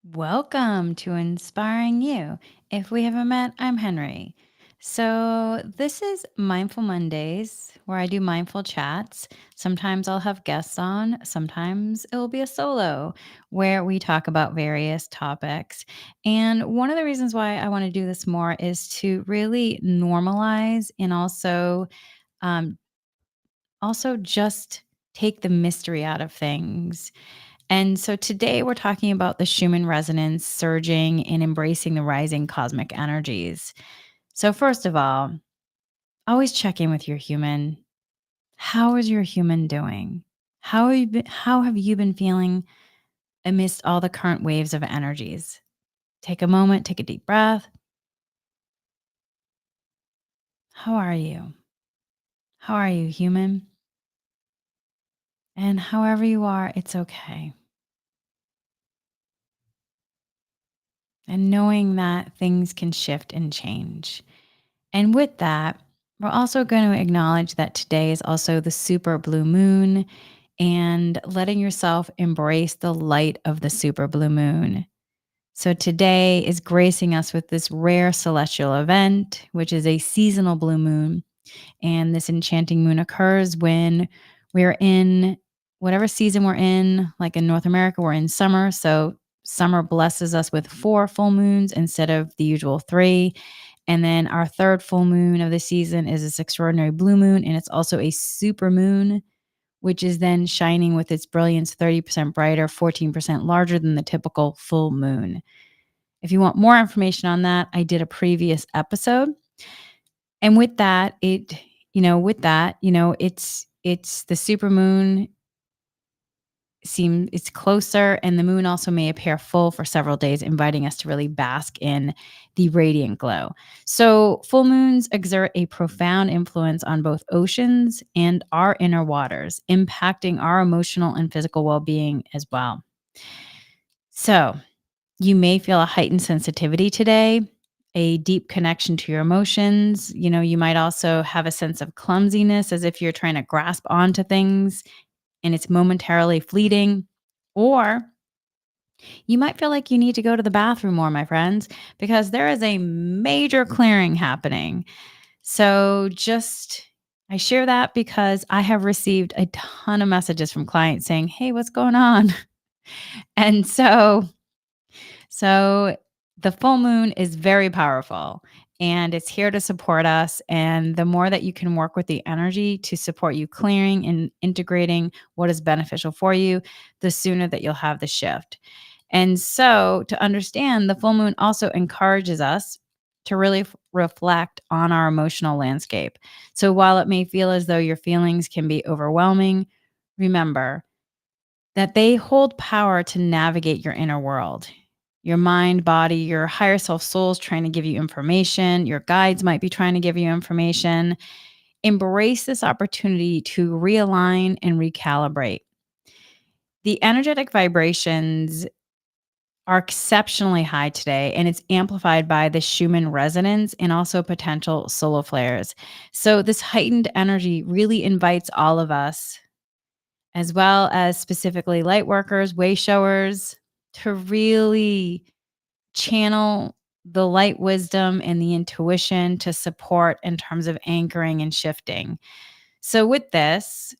Welcome to Inspiring You. If we haven't met, I'm Henry. So, this is Mindful Mondays where I do mindful chats. Sometimes I'll have guests on, sometimes it will be a solo where we talk about various topics. And one of the reasons why I want to do this more is to really normalize and um, also just take the mystery out of things. And so today we're talking about the Schumann resonance, surging and embracing the rising cosmic energies. So, first of all, always check in with your human. How is your human doing? How have you been feeling amidst all the current waves of energies? Take a moment, take a deep breath. How are you? How are you, human? And however you are, it's okay. And knowing that things can shift and change. And with that, we're also going to acknowledge that today is also the super blue moon and letting yourself embrace the light of the super blue moon. So today is gracing us with this rare celestial event, which is a seasonal blue moon. And this enchanting moon occurs when we're in whatever season we're in. Like in North America, we're in summer. So summer blesses us with four full moons instead of the usual three. And then our third full moon of the season is this extraordinary blue moon. And it's also a super moon, which is then shining with its brilliance 30% brighter, 14% larger than the typical full moon. If you want more information on that, I did a previous episode. And with that, it's the super moon it's closer, and the moon also may appear full for several days, inviting us to really bask in the radiant glow. So full moons exert a profound influence on both oceans and our inner waters, impacting our emotional and physical well-being as well. So you may feel a heightened sensitivity today, a deep connection to your emotions. You might also have a sense of clumsiness, as if you're trying to grasp onto things and it's momentarily fleeting. Or you might feel like you need to go to the bathroom more, my friends, because there is a major clearing happening. So I share that because I have received a ton of messages from clients saying, "Hey, what's going on?" And so the full moon is very powerful and it's here to support us. And the more that you can work with the energy to support you clearing and integrating what is beneficial for you, the sooner that you'll have the shift. And so to understand, the full moon also encourages us to really reflect on our emotional landscape. So while it may feel as though your feelings can be overwhelming, remember that they hold power to navigate your inner world. Your mind, body, your higher self soul is trying to give you information. Your guides might be trying to give you information. Embrace this opportunity to realign and recalibrate. The energetic vibrations are exceptionally high today, and it's amplified by the Schumann resonance and also potential solar flares. So, this heightened energy really invites all of us, as well as specifically light workers, way showers, to really channel the light wisdom and the intuition to support in terms of anchoring and shifting. So, with this,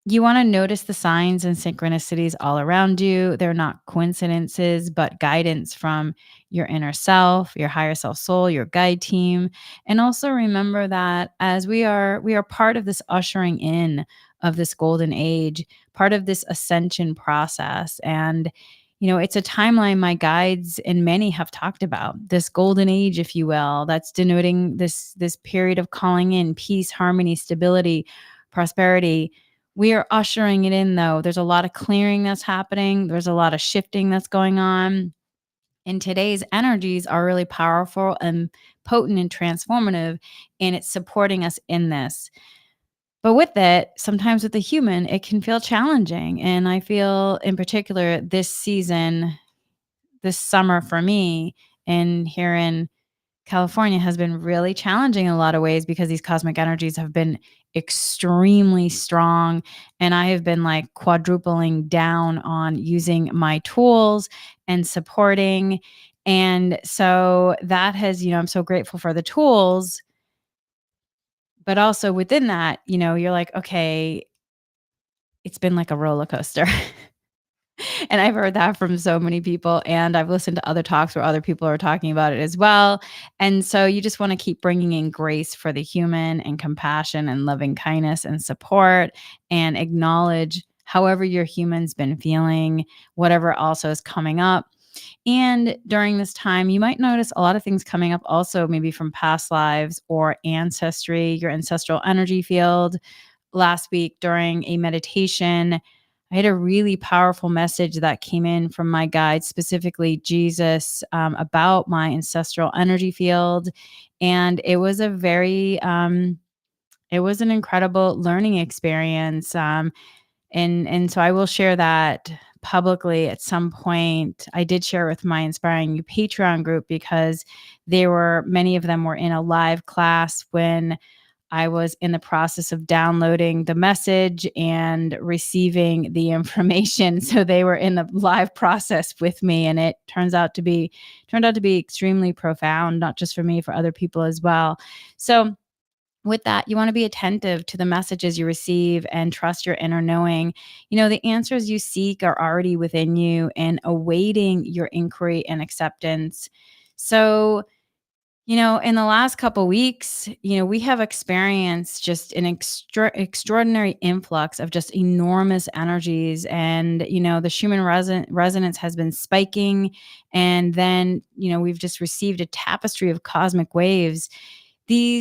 you want to notice the signs and synchronicities all around you. They're not coincidences, but guidance from your inner self, your higher self soul, your guide team. And also remember that as we are part of this ushering in of this golden age, part of this ascension process. And it's a timeline my guides and many have talked about. This golden age, if you will, that's denoting this period of calling in peace, harmony, stability, prosperity. We are ushering it in, though. There's a lot of clearing that's happening. There's a lot of shifting that's going on. And today's energies are really powerful and potent and transformative, and it's supporting us in this. But with it, sometimes with the human, it can feel challenging. And I feel in particular this season, this summer for me, and here in California has been really challenging in a lot of ways because these cosmic energies have been extremely strong. And I have been like quadrupling down on using my tools and supporting. And so that has, I'm so grateful for the tools, but also within that, you're like, okay, it's been like a roller coaster. And I've heard that from so many people, and I've listened to other talks where other people are talking about it as well. And so you just want to keep bringing in grace for the human and compassion and loving kindness and support, and acknowledge however your human's been feeling, whatever also is coming up. And during this time, you might notice a lot of things coming up also, maybe from past lives or ancestry, your ancestral energy field. Last week during a meditation, I had a really powerful message that came in from my guide, specifically Jesus, about my ancestral energy field. And it was it was an incredible learning experience. And so I will share that publicly at some point. I did share with my Inspiring You Patreon group because many of them were in a live class when I was in the process of downloading the message and receiving the information. So they were in the live process with me, and it turned out to be extremely profound, not just for me, for other people as well. So with that, you want to be attentive to the messages you receive and trust your inner knowing. The answers you seek are already within you and awaiting your inquiry and acceptance. So, in the last couple weeks, we have experienced just an extraordinary influx of just enormous energies. And, the Schumann resonance has been spiking. And then, we've just received a tapestry of cosmic waves.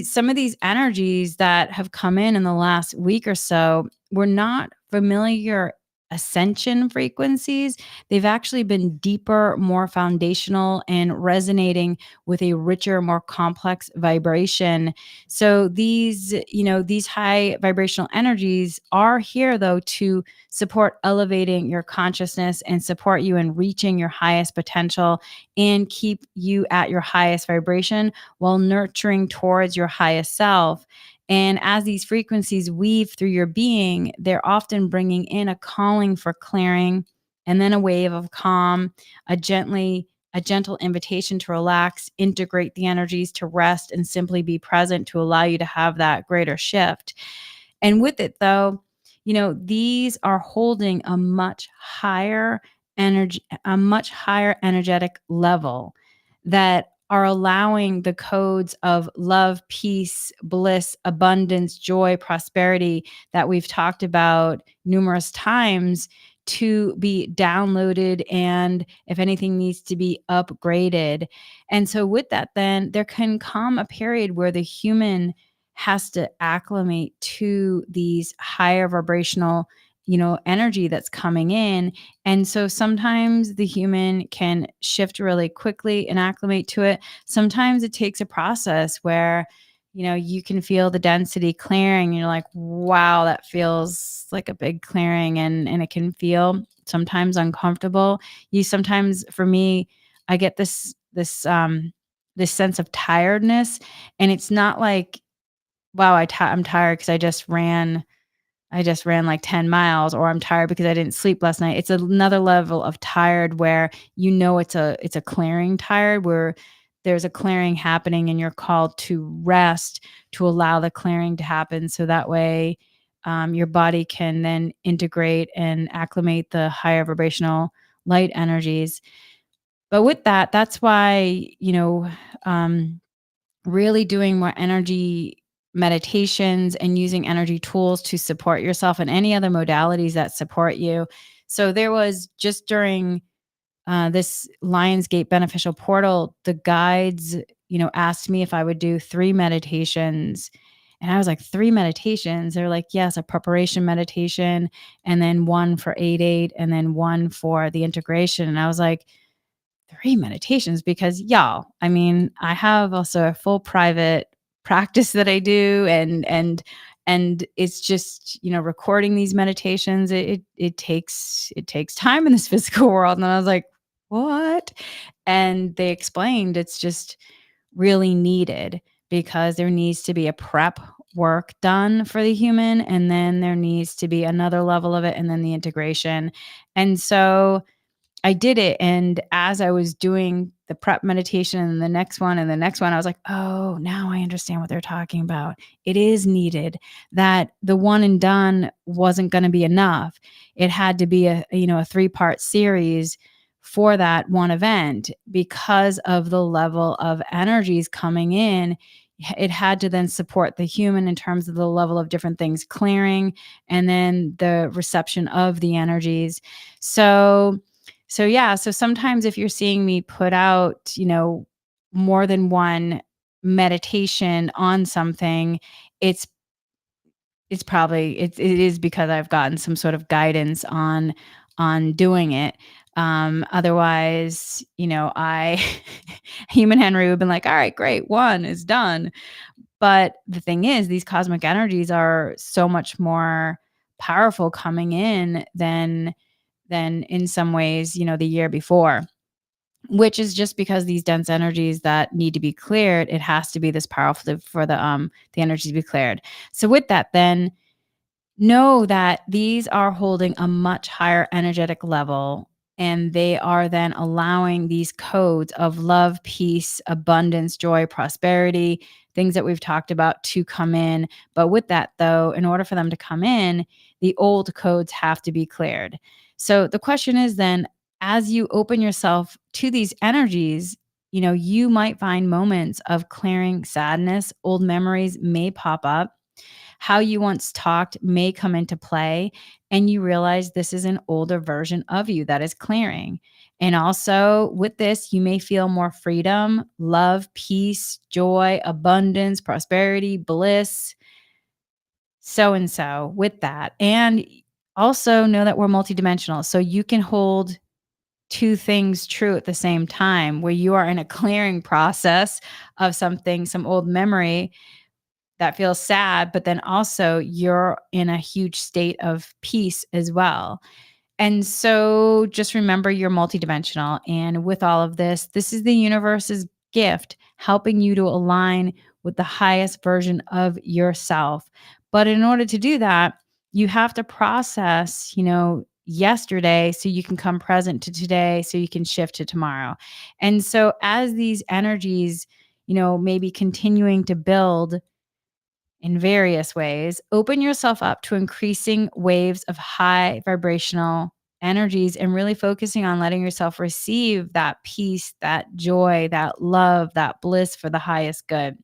Some of these energies that have come in the last week or so were not familiar ascension frequencies. They've actually been deeper, more foundational, and resonating with a richer, more complex vibration. So these high vibrational energies are here though to support elevating your consciousness and support you in reaching your highest potential and keep you at your highest vibration while nurturing towards your highest self. And as these frequencies weave through your being, they're often bringing in a calling for clearing, and then a wave of calm, a gentle invitation to relax, integrate the energies, to rest, and simply be present to allow you to have that greater shift. And with it, though, these are holding a much higher energetic level that are allowing the codes of love, peace, bliss, abundance, joy, prosperity that we've talked about numerous times to be downloaded, and if anything needs to be upgraded. And so with that, then there can come a period where the human has to acclimate to these higher vibrational, energy that's coming in. And so sometimes the human can shift really quickly and acclimate to it. Sometimes it takes a process where, you can feel the density clearing. And you're like, wow, that feels like a big clearing. And it can feel sometimes uncomfortable. For me, I get this sense of tiredness. And it's not like, wow, I'm tired because I just ran like 10 miles, or I'm tired because I didn't sleep last night. It's another level of tired where it's a clearing tired, where there's a clearing happening and you're called to rest to allow the clearing to happen. So that way, your body can then integrate and acclimate the higher vibrational light energies. But with that, that's why, really doing more energy meditations and using energy tools to support yourself, and any other modalities that support you. So there was just during this Lionsgate beneficial portal, the guides, asked me if I would do 3 meditations. And I was like, 3 meditations? They're like, yes, a preparation meditation, and then one for 8-8, and then one for the integration. And I was like, 3 meditations, because y'all, I mean, I have also a full private practice that I do, and it's just, recording these meditations, it takes time in this physical world. And I was like, what? And they explained it's just really needed because there needs to be a prep work done for the human, and then there needs to be another level of it, and then the integration. And so I did it, and as I was doing the prep meditation and the next one and the next one, I was like, "Oh, now I understand what they're talking about. It is needed, that the one and done wasn't gonna be enough. It had to be a 3-part series for that one event because of the level of energies coming in. It had to then support the human in terms of the level of different things clearing and then the reception of the energies." So yeah, so sometimes if you're seeing me put out, more than one meditation on something, it's it is because I've gotten some sort of guidance on doing it. Otherwise, I human Henry would have been like, "All right, great, one is done." But the thing is, these cosmic energies are so much more powerful coming in than in some ways, the year before, which is just because these dense energies that need to be cleared, it has to be this powerful for the energy to be cleared. So with that, then know that these are holding a much higher energetic level, and they are then allowing these codes of love, peace, abundance, joy, prosperity, things that we've talked about to come in. But with that, though, in order for them to come in, the old codes have to be cleared. So the question is then, as you open yourself to these energies, you might find moments of clearing sadness. Old memories may pop up. How you once talked may come into play, and you realize this is an older version of you that is clearing. And also, with this, you may feel more freedom, love, peace, joy, abundance, prosperity, bliss, so and so with that. And also know that we're multidimensional. So you can hold two things true at the same time, where you are in a clearing process of something, some old memory that feels sad, but then also you're in a huge state of peace as well. And so just remember you're multidimensional. And with all of this, this is the universe's gift, helping you to align with the highest version of yourself. But in order to do that, you have to process, yesterday so you can come present to today so you can shift to tomorrow. And so as these energies, maybe continuing to build in various ways, open yourself up to increasing waves of high vibrational energies and really focusing on letting yourself receive that peace, that joy, that love, that bliss for the highest good.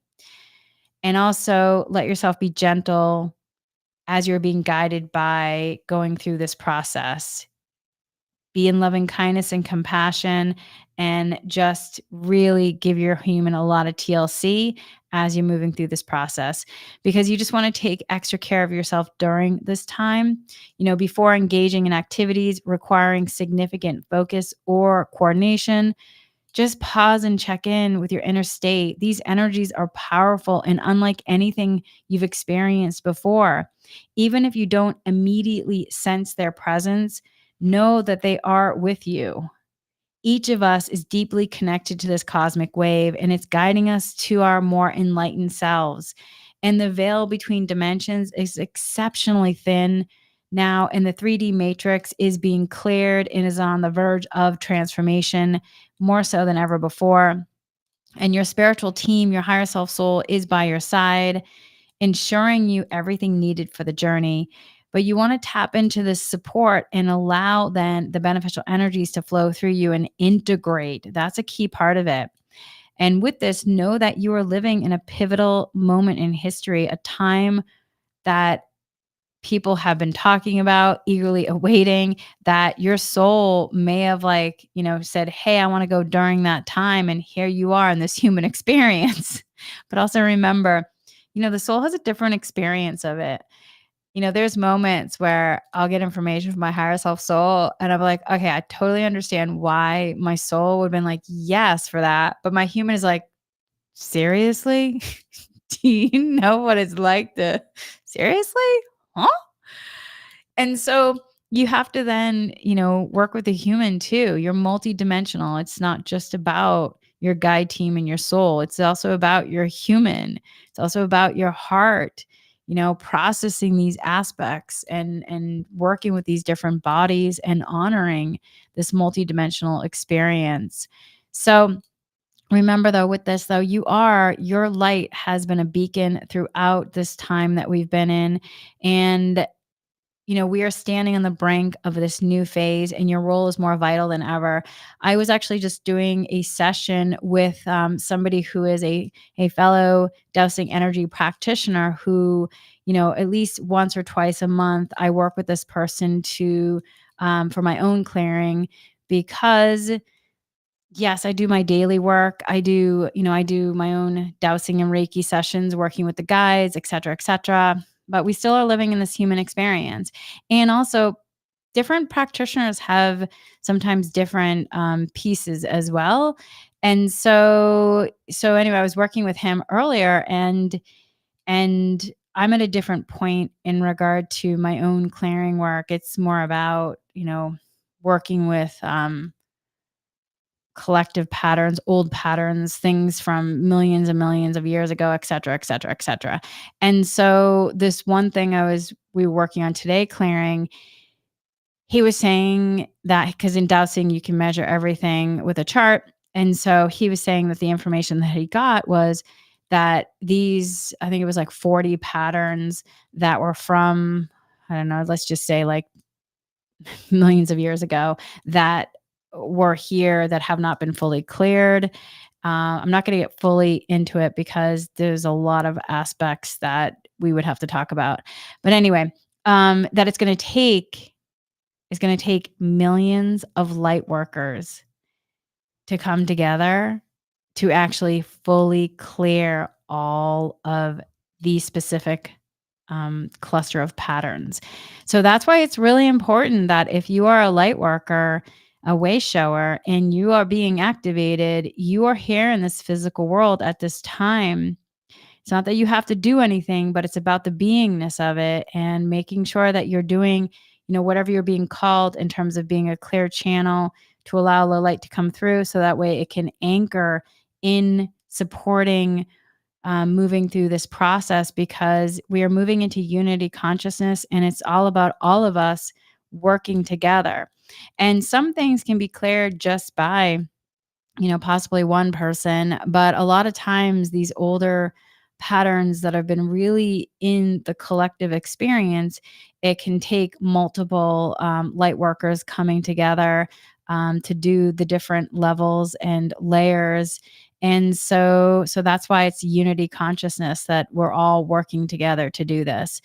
And also let yourself be gentle as you're being guided by going through this process. Be in loving kindness and compassion, and just really give your human a lot of TLC as you're moving through this process, because you just want to take extra care of yourself during this time. Before engaging in activities requiring significant focus or coordination, just pause and check in with your inner state. These energies are powerful and unlike anything you've experienced before. Even if you don't immediately sense their presence, know that they are with you. Each of us is deeply connected to this cosmic wave, and it's guiding us to our more enlightened selves. And the veil between dimensions is exceptionally thin now, and the 3D matrix is being cleared and is on the verge of transformation more so than ever before. And your spiritual team, your higher self soul, is by your side, ensuring you everything needed for the journey. But you want to tap into this support and allow then the beneficial energies to flow through you and integrate. That's a key part of it. And with this, know that you are living in a pivotal moment in history, a time that people have been talking about, eagerly awaiting, that your soul may have said, "Hey, I want to go during that time." And here you are in this human experience. But also remember, the soul has a different experience of it. There's moments where I'll get information from my higher self soul and I'm like, okay, I totally understand why my soul would have been like, yes, for that. But my human is like, seriously? Do you know what it's like to seriously? Huh? And so you have to then, work with the human too. You're multidimensional. It's not just about your guide team and your soul. It's also about your human. It's also about your heart, processing these aspects and working with these different bodies and honoring this multidimensional experience. So remember though, with this though, your light has been a beacon throughout this time that we've been in. And we are standing on the brink of this new phase, and your role is more vital than ever. I was actually just doing a session with somebody who is a fellow dowsing energy practitioner who, at least once or twice a month, I work with this person to for my own clearing because yes, I do my daily work. I do my own dowsing and Reiki sessions, working with the guides, et cetera, et cetera. But we still are living in this human experience. And also, different practitioners have sometimes different pieces as well. And so anyway, I was working with him earlier, and I'm at a different point in regard to my own clearing work. It's more about working with collective patterns, old patterns, things from millions and millions of years ago, et cetera, et cetera, et cetera. And so this one thing we were working on today, clearing, he was saying that because in dowsing, you can measure everything with a chart. And so he was saying that the information that he got was that I think it was like 40 patterns that were from, I don't know, let's just say like millions of years ago that were here that have not been fully cleared. I'm not going to get fully into it because there's a lot of aspects that we would have to talk about. But anyway, that it's going to take millions of light workers to come together to actually fully clear all of these specific cluster of patterns. So that's why it's really important that if you are a light worker, a way shower, and you are being activated, you are here in this physical world at this time. It's not that you have to do anything, but it's about the beingness of it and making sure that you're doing, whatever you're being called in terms of being a clear channel to allow the light to come through so that way it can anchor in supporting moving through this process because we are moving into unity consciousness and it's all about all of us working together. And some things can be cleared just by possibly one person, but a lot of times these older patterns that have been really in the collective experience, it can take multiple light workers coming together to do the different levels and layers. And so that's why it's unity consciousness that we're all working together to do this.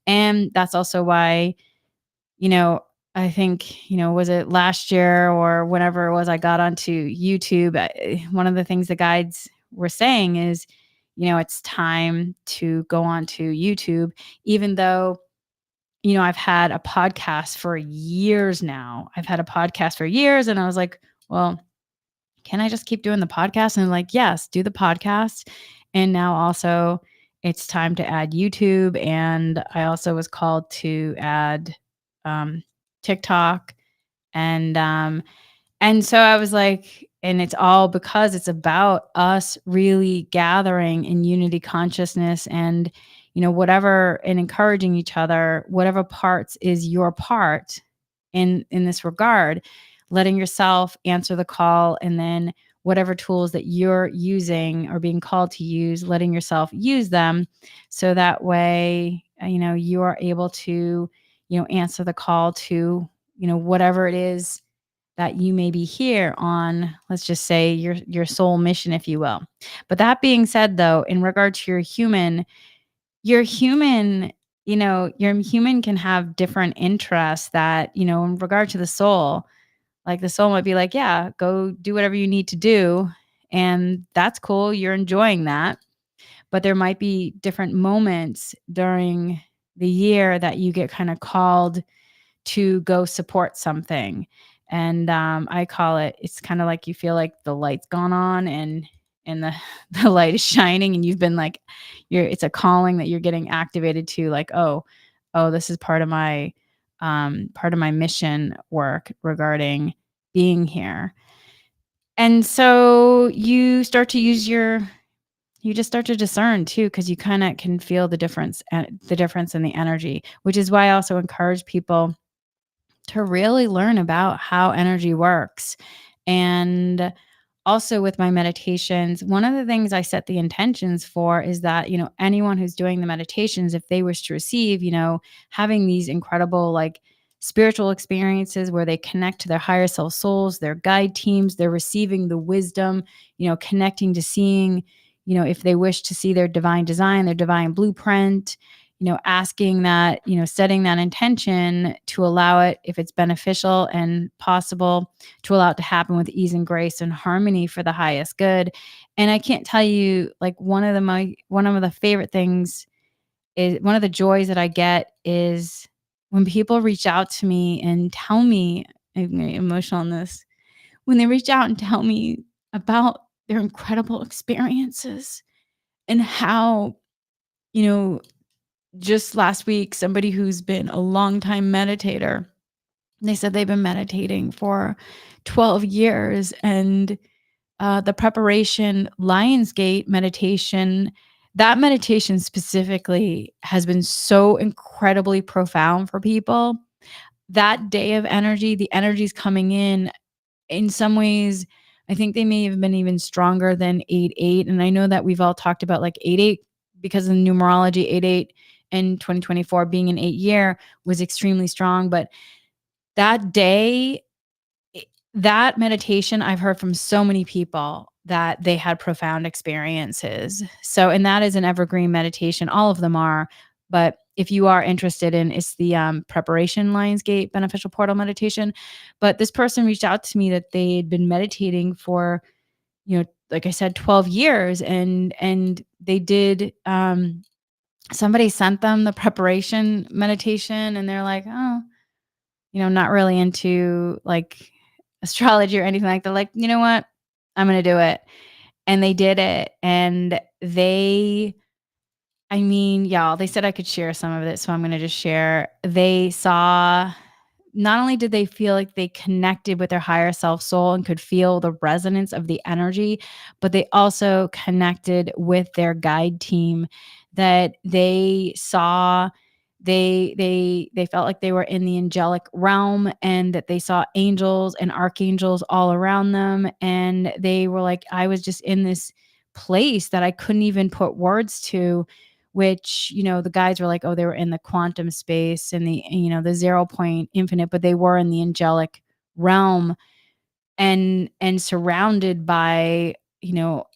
And that's also why you know, I think, was it last year or whenever it was I got onto YouTube, one of the things the guides were saying is, it's time to go onto YouTube, even though, I've had a podcast for years now. I've had a podcast for years and I was like, well, can I just keep doing the podcast? And like, yes, do the podcast. And now also it's time to add YouTube. And I also was called to add um, TikTok. And so I was like, and it's all because it's about us really gathering in unity consciousness and, whatever, and encouraging each other, whatever parts is your part in this regard, letting yourself answer the call, and then whatever tools that you're using or being called to use, letting yourself use them so that way, you are able to, answer the call to, whatever it is that you may be here on, let's just say your soul mission, if you will. But that being said, though, in regard to your human, your human can have different interests that, in regard to the soul, like the soul might be like, yeah, go do whatever you need to do. And that's cool. You're enjoying that. But there might be different moments during the year that you get kind of called to go support something. And I call it's kind of like you feel like the light's gone on and the the light is shining and you've been like it's a calling that you're getting activated to, like, oh, this is part of my mission work regarding being here. And so you just start to discern too, because you kind of can feel the difference in the energy, which is why I also encourage people to really learn about how energy works. And also with my meditations, one of the things I set the intentions for is that, anyone who's doing the meditations, if they wish to receive, having these incredible, like, spiritual experiences where they connect to their higher self souls, their guide teams, they're receiving the wisdom, connecting to seeing, if they wish to see their divine design, their divine blueprint, asking that, setting that intention to allow it, if it's beneficial and possible, to allow it to happen with ease and grace and harmony for the highest good. And I can't tell you, like, one of the favorite things is one of the joys that I get is when people reach out to me and tell me, I'm getting emotional on this, when they reach out and tell me about their incredible experiences and how, you know, just last week, somebody who's been a longtime meditator, they said they've been meditating for 12 years, and the preparation Lionsgate meditation, that meditation specifically has been so incredibly profound for people. That day of energy, the energy's coming in some ways, I think they may have been even stronger than 8-8, and I know that we've all talked about, like, 8-8 because of the numerology. 8-8 in 2024 being an 8 year was extremely strong, but that day, I that meditation, I've heard from so many people that they had profound experiences. So, and that is an evergreen meditation, all of them are, but if you are interested in, it's the, preparation Lionsgate beneficial portal meditation. But this person reached out to me that they'd been meditating for, like I said, 12 years, and they did, somebody sent them the preparation meditation, and they're like, "Oh, not really into, like, astrology or anything like that." Like, "You know what? I'm gonna do it." And they did it, and I mean, y'all, they said I could share some of it, so I'm gonna just share. They saw Not only did they feel like they connected with their higher self soul and could feel the resonance of the energy, but they also connected with their guide team, that they saw, they felt like they were in the angelic realm, and that they saw angels and archangels all around them, and they were like, I was just in this place that I couldn't even put words to, which, the guys were like, oh, they were in the quantum space and the 0 point infinite, but they were in the angelic realm, and surrounded by,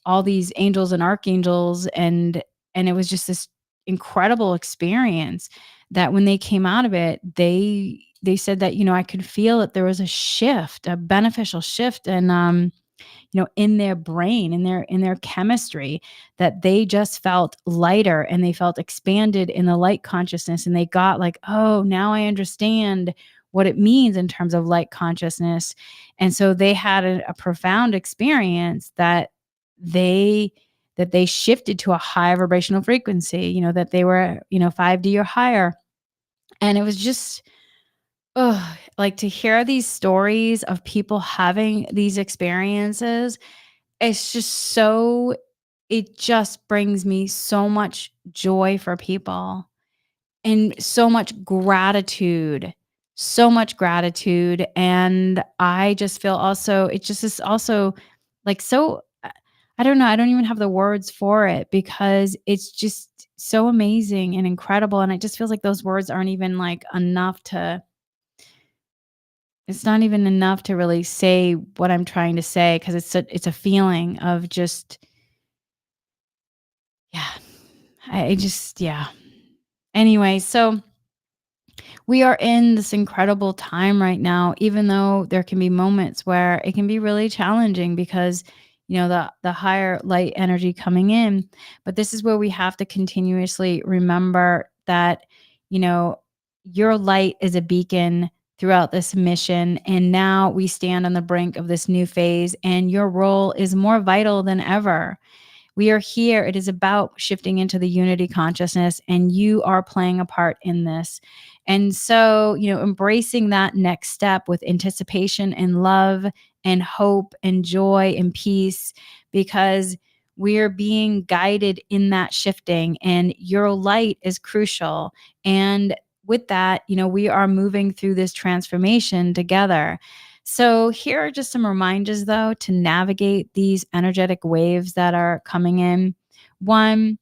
all these angels and archangels, and it was just this incredible experience that when they came out of it, they said that, I could feel that there was a shift, a beneficial shift, and in their brain, in their chemistry, that they just felt lighter and they felt expanded in the light consciousness, and they got like, oh, now I understand what it means in terms of light consciousness. And so they had a profound experience they that they shifted to a higher vibrational frequency, that they were, 5D or higher. And it was just, oh, like, to hear these stories of people having these experiences, it's just so it just brings me so much joy for people, and so much gratitude, and I just feel also it just is also, like, so I don't know, I don't even have the words for it, because it's just so amazing and incredible, and it just feels like those words aren't even, like, enough to it's not even enough to really say what I'm trying to say, because it's a feeling of just, yeah. I just, yeah. Anyway, so we are in this incredible time right now, even though there can be moments where it can be really challenging because, the higher light energy coming in. But this is where we have to continuously remember that, you know, your light is a beacon throughout this mission. And now we stand on the brink of this new phase, and your role is more vital than ever. We are here. It is about shifting into the unity consciousness, and you are playing a part in this. And so, embracing that next step with anticipation and love and hope and joy and peace, because we're being guided in that shifting, and your light is crucial. And with that, we are moving through this transformation together. So, here are just some reminders, though, to navigate these energetic waves that are coming in. One,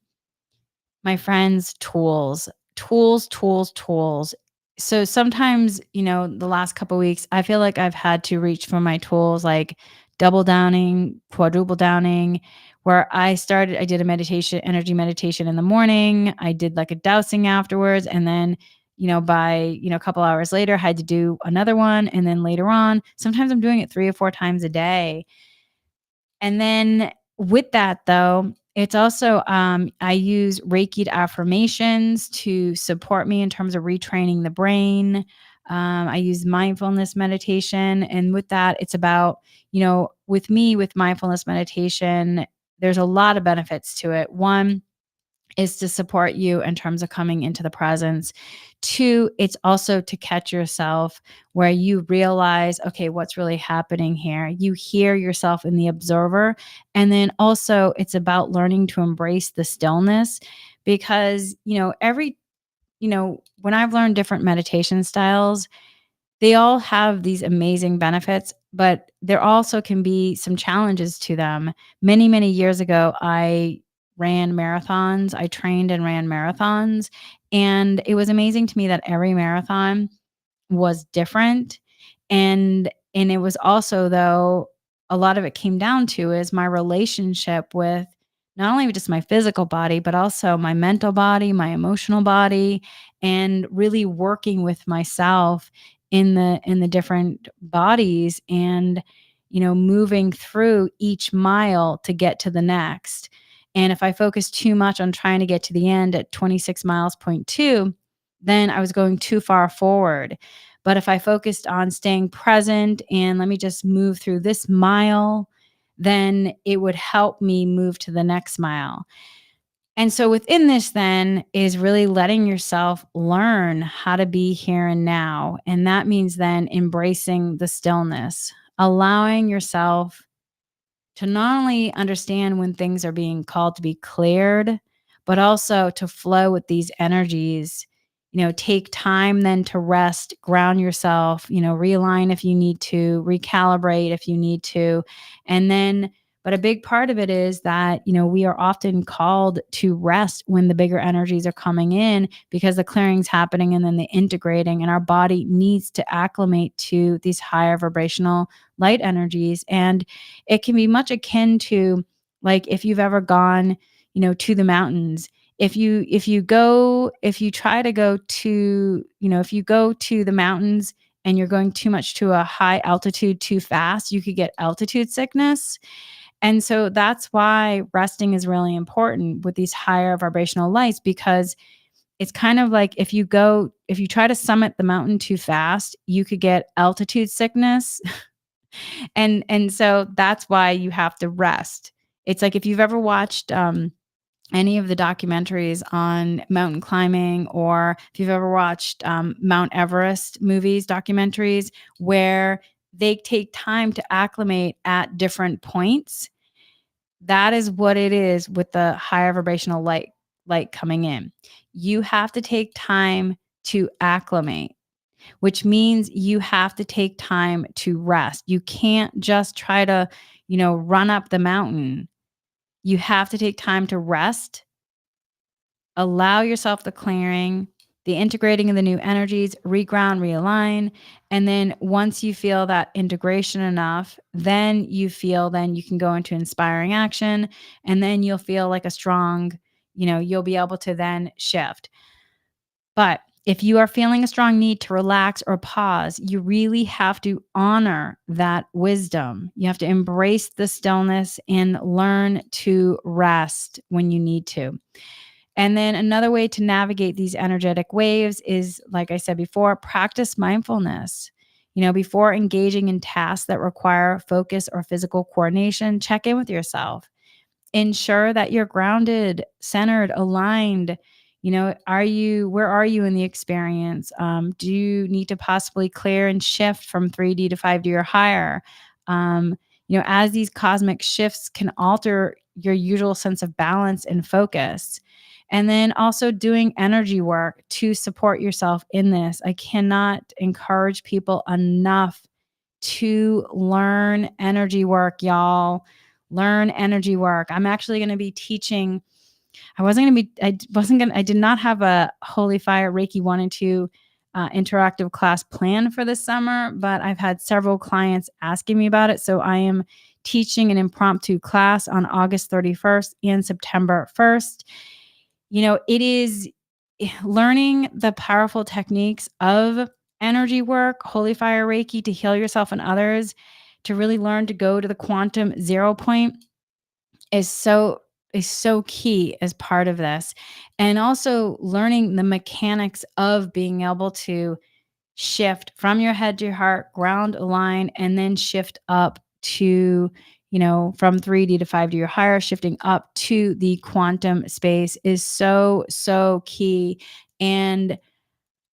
my friends, tools, tools, tools, tools. So sometimes, the last couple weeks, I feel like I've had to reach for my tools, like double downing, quadruple downing, where I did a meditation, energy meditation in the morning. I did like a dowsing afterwards. And then, by, a couple hours later, I had to do another one. And then later on, sometimes I'm doing it 3 or 4 times a day. And then with that, though, it's also, I use Reiki affirmations to support me in terms of retraining the brain. I use mindfulness meditation. And with that, it's about, with me, with mindfulness meditation, there's a lot of benefits to it. One, is to support you in terms of coming into the presence. Two, it's also to catch yourself where you realize, okay, what's really happening here? You hear yourself in the observer. And then also, it's about learning to embrace the stillness, because, when I've learned different meditation styles, they all have these amazing benefits, but there also can be some challenges to them. Many, many years ago, I ran marathons. I trained and ran marathons, and it was amazing to me that every marathon was different. And it was also, though, a lot of it came down to is my relationship with not only just my physical body, but also my mental body, my emotional body, and really working with myself in the different bodies, and moving through each mile to get to the next. And if I focus too much on trying to get to the end at 26 miles point two, then I was going too far forward. But if I focused on staying present and let me just move through this mile, then it would help me move to the next mile. And so within this then is really letting yourself learn how to be here and now. And that means then embracing the stillness, allowing yourself to not only understand when things are being called to be cleared, but also to flow with these energies. Take time then to rest, ground yourself, realign if you need to, recalibrate if you need to. And then, but a big part of it is that, we are often called to rest when the bigger energies are coming in, because the clearing's happening and then the integrating, and our body needs to acclimate to these higher vibrational light energies. And it can be much akin to, like, if you've ever gone, to the mountains. If you try to go to, if you go to the mountains and you're going too much to a high altitude too fast, you could get altitude sickness. And so that's why resting is really important with these higher vibrational lights, because it's kind of like if you try to summit the mountain too fast, you could get altitude sickness. And so that's why you have to rest. It's like if you've ever watched any of the documentaries on mountain climbing, or if you've ever watched Mount Everest movies, documentaries, where they take time to acclimate at different points. That is what it is with the higher vibrational light coming in. You have to take time to acclimate, which means you have to take time to rest. You can't just try to, run up the mountain. You have to take time to rest, allow yourself the clearing, the integrating of the new energies, reground, realign. And then once you feel that integration enough, then you can go into inspiring action. And then you'll feel like a strong, you'll be able to then shift. But if you are feeling a strong need to relax or pause, you really have to honor that wisdom. You have to embrace the stillness and learn to rest when you need to. And then another way to navigate these energetic waves is, like I said before, practice mindfulness. Before engaging in tasks that require focus or physical coordination, check in with yourself. Ensure that you're grounded, centered, aligned. where are you in the experience? Do you need to possibly clear and shift from 3D to 5D or higher? Um, as these cosmic shifts can alter your usual sense of balance and focus. And then also doing energy work to support yourself in this. I cannot encourage people enough to learn energy work, y'all. Learn energy work. I'm actually going to be teaching. I did not have a Holy Fire Reiki 1 and 2 interactive class planned for this summer, but I've had several clients asking me about it. So I am teaching an impromptu class on August 31st and September 1st. It is learning the powerful techniques of energy work, Holy Fire Reiki to heal yourself and others, to really learn to go to the quantum zero point is so key as part of this. And also learning the mechanics of being able to shift from your head to your heart, ground, align, and then shift up to, from 3D to 5D or higher, shifting up to the quantum space is so, so key. And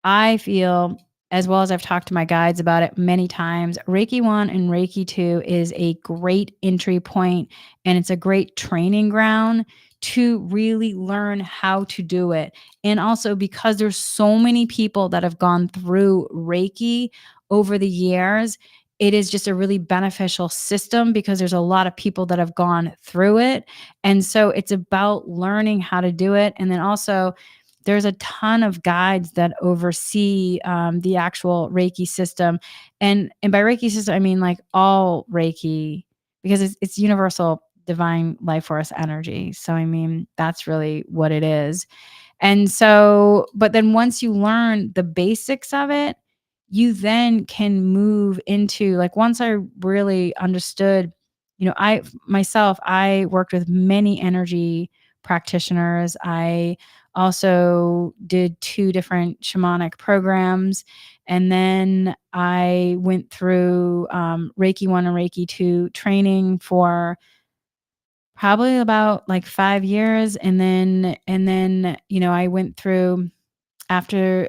I feel, as well as I've talked to my guides about it many times, Reiki 1 and Reiki 2 is a great entry point, and it's a great training ground to really learn how to do it. And also because there's so many people that have gone through Reiki over the years, it is just a really beneficial system because there's a lot of people that have gone through it. And so it's about learning how to do it. And then also there's a ton of guides that oversee the actual Reiki system, and by Reiki system I mean like all Reiki, because it's universal divine life force energy. So I mean that's really what it is. And so, but then once you learn the basics of it, you then can move into like, once I really understood, I worked with many energy practitioners. I also did two different shamanic programs. And then I went through Reiki 1 and Reiki 2 training for probably about like 5 years. And then, I went through after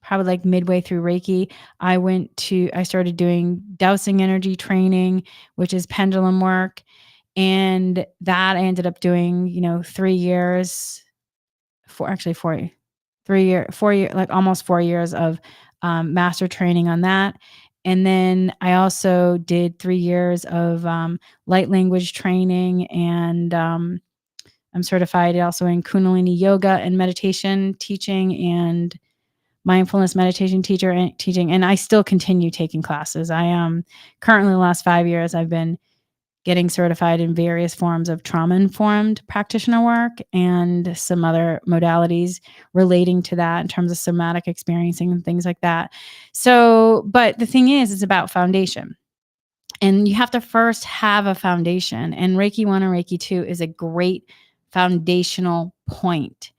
probably like midway through Reiki, I started doing dowsing energy training, which is pendulum work. And that I ended up doing, 3 years, four, actually 4 year, like almost 4 years of master training on that. And then I also did 3 years of light language training, and I'm certified also in Kundalini yoga and meditation teaching and mindfulness meditation teaching. And I still continue taking classes. I am currently, the last 5 years, I've been getting certified in various forms of trauma informed practitioner work and some other modalities relating to that in terms of somatic experiencing and things like that. So, but the thing is, it's about foundation. And you have to first have a foundation. And Reiki 1 and Reiki 2 is a great foundational point.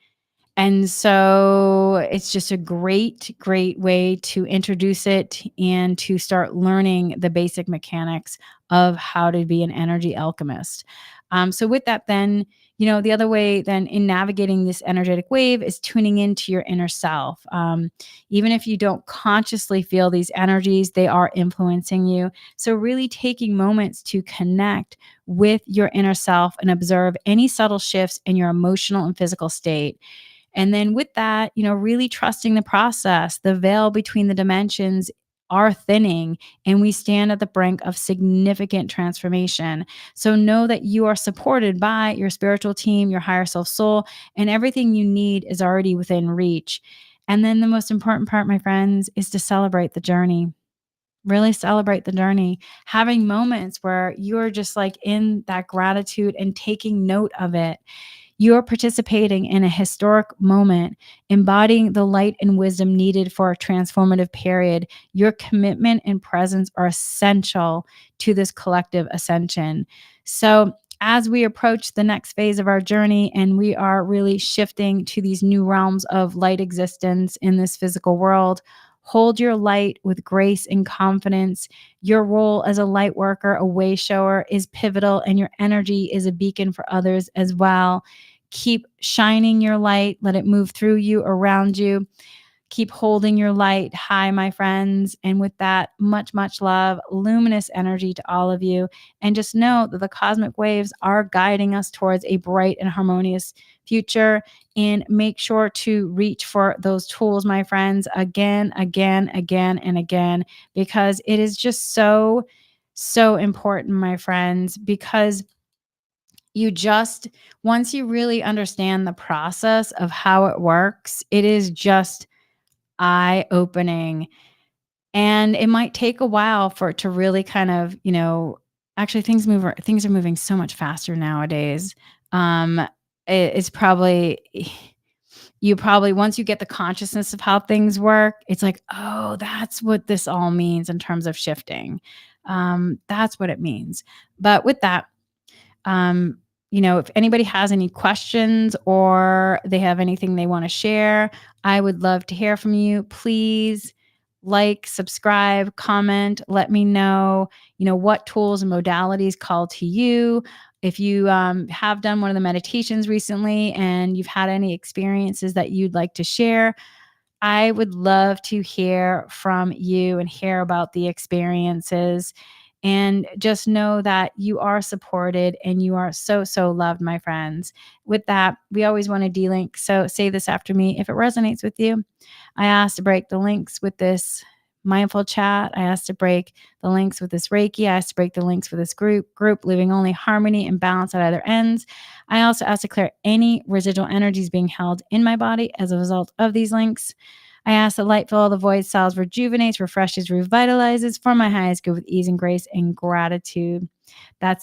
And so it's just a great, great way to introduce it and to start learning the basic mechanics of how to be an energy alchemist. So with that, then, the other way then in navigating this energetic wave is tuning into your inner self. Even if you don't consciously feel these energies, they are influencing you. So really taking moments to connect with your inner self and observe any subtle shifts in your emotional and physical state. And then with that, really trusting the process. The veil between the dimensions are thinning, and we stand at the brink of significant transformation. So know that you are supported by your spiritual team, your higher self soul, and everything you need is already within reach. And then the most important part, my friends, is to celebrate the journey. Really celebrate the journey, having moments where you're just like in that gratitude and taking note of it. You're participating in a historic moment, embodying the light and wisdom needed for a transformative period. Your commitment and presence are essential to this collective ascension. So, as we approach the next phase of our journey and we are really shifting to these new realms of light existence in this physical world, hold your light with grace and confidence. Your role as a light worker, a way shower, is pivotal, and your energy is a beacon for others as well. Keep shining your light. Let it move through you, around you. Keep holding your light high, my friends. And with that, much, much love, luminous energy to all of you. And just know that the cosmic waves are guiding us towards a bright and harmonious future. And make sure to reach for those tools, my friends, again, again, again, and again, because it is just so, so important, my friends, because you just, once you really understand the process of how it works, it is just eye opening. And it might take a while for it to really kind of, actually things are moving so much faster nowadays. Um, it's probably, you probably, once you get the consciousness of how things work, it's like, oh, that's what this all means in terms of shifting. That's what it means. But with that, um, if anybody has any questions or they have anything they want to share, I would love to hear from you. Please like, subscribe, comment, let me know, what tools and modalities call to you. If you have done one of the meditations recently and you've had any experiences that you'd like to share, I would love to hear from you and hear about the experiences. And just know that you are supported and you are so, so loved, my friends. With that, we always want to de-link. So say this after me if it resonates with you. I asked to break the links with this mindful chat. I asked to break the links with this Reiki. I asked to break the links with this group leaving only harmony and balance at either ends. I also asked to clear any residual energies being held in my body as a result of these links. I ask that light fill all the void, cells, rejuvenates, refreshes, revitalizes for my highest good with ease and grace and gratitude. That's